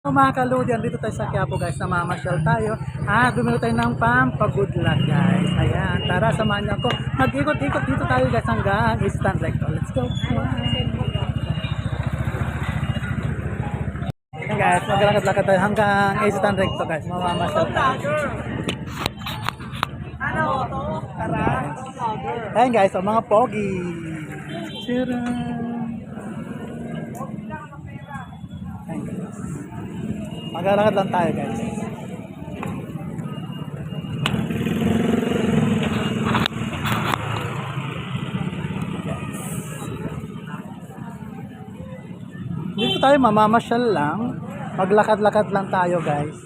So mga kaludi, dito tayo sa Quiapo guys, namamasyal tayo. Bumili tayo ng pampagudlat guys. Ayan, tara samahan niyo ako. Mag-ikot-ikot dito tayo guys hanggang Eastern Recto. Let's go. Ayan guys, maglakad-lakad tayo hanggang Eastern Recto guys. Mamamasyal tayo. Ayan guys, ang mga pogi. Tcharam! Maglalakad lang tayo guys. Dito tayo mamamasyal lang. Maglakad-lakad lang tayo guys.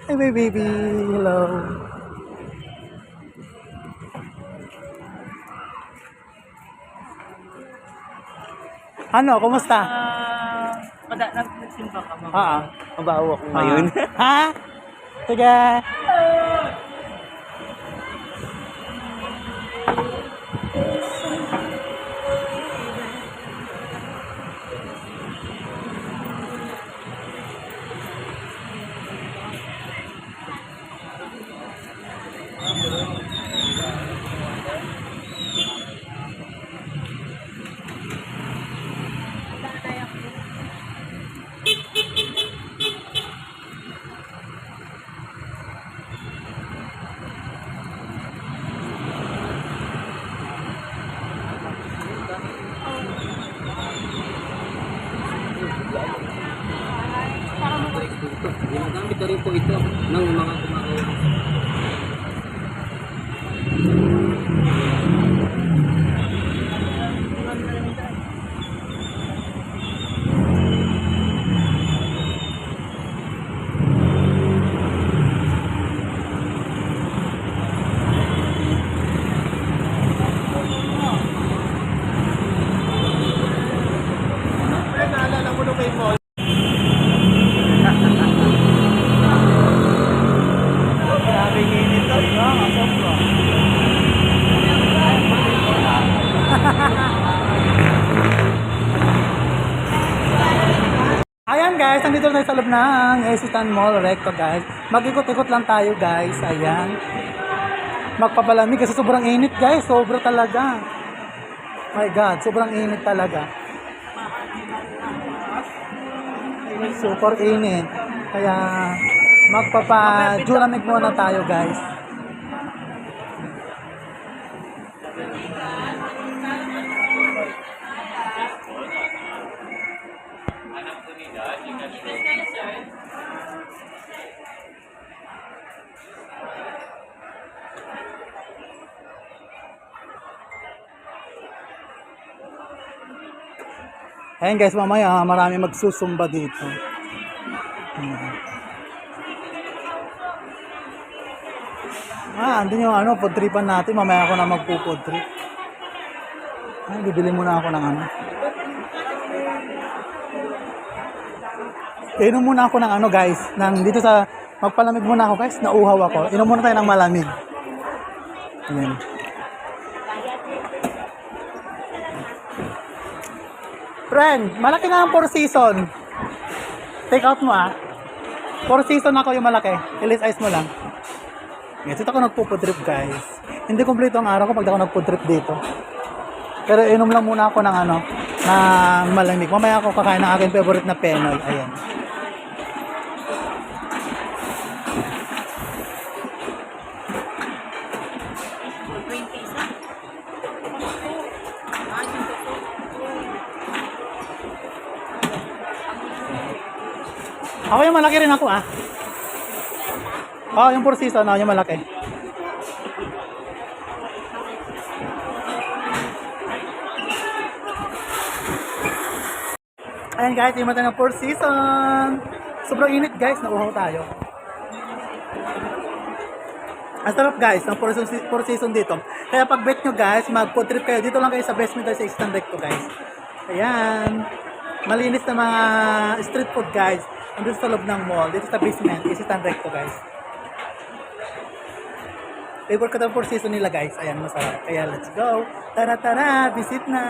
Hey baby, hello. Ano, kumusta? Nagsimba ka ba? Mabaho ako ngayon. Ha? Sige. Ginagamit na rin po ito ng mga kumakain. Naalala mo nung may mall? Grabe init to, sobra. Ayan guys, nandito na sa loob ng Eastern Mall Recto guys. Mag-ikot-ikot lang tayo guys, ayan. Magpapalamig kasi sobrang init guys, sobra talaga. My God, sobrang init talaga. Super init. Kaya magpapa-julamig muna tayo guys. Ayan guys, mamaya marami magsusumba dito. Andun yung food tripan natin. Mamaya ako na magpo-food trip. Bibili muna ako ng Inom muna ako ng guys. Dito sa, magpalamig muna ako guys. Nauhaw ako. Inom muna tayo ng malamig. Ayan. Friend, malaki na ang 4 season. Take out mo 4 season ako yung malaki. Ilis ice mo lang. Yes, ito ako nagpo-food trip guys. Hindi kompleto ang araw ko pag ako nagpo-food trip dito. Pero inom lang muna ako ng ng malamig. Mamaya ako kakain ng aking favorite na Penoy. Ayan. Ako yung malaki rin ako yung 4 season, yung malaki. Ayan guys, yung mata ng 4 season. Sobrang init guys, nauhaw tayo. Ang sarap guys, ng 4 season dito. Kaya pag bet nyo guys, mag-food trip kayo. Dito lang kayo sa Best Meal sa Eastern Recto guys. Ayan. Malinis na mga street food guys. Andun sa loob ng mall. Dito sa basement. Isitan recto guys. Favorite ko daw Four Seasons nila guys. Ayan, masarap. Kaya let's go. Tara tara, visit na.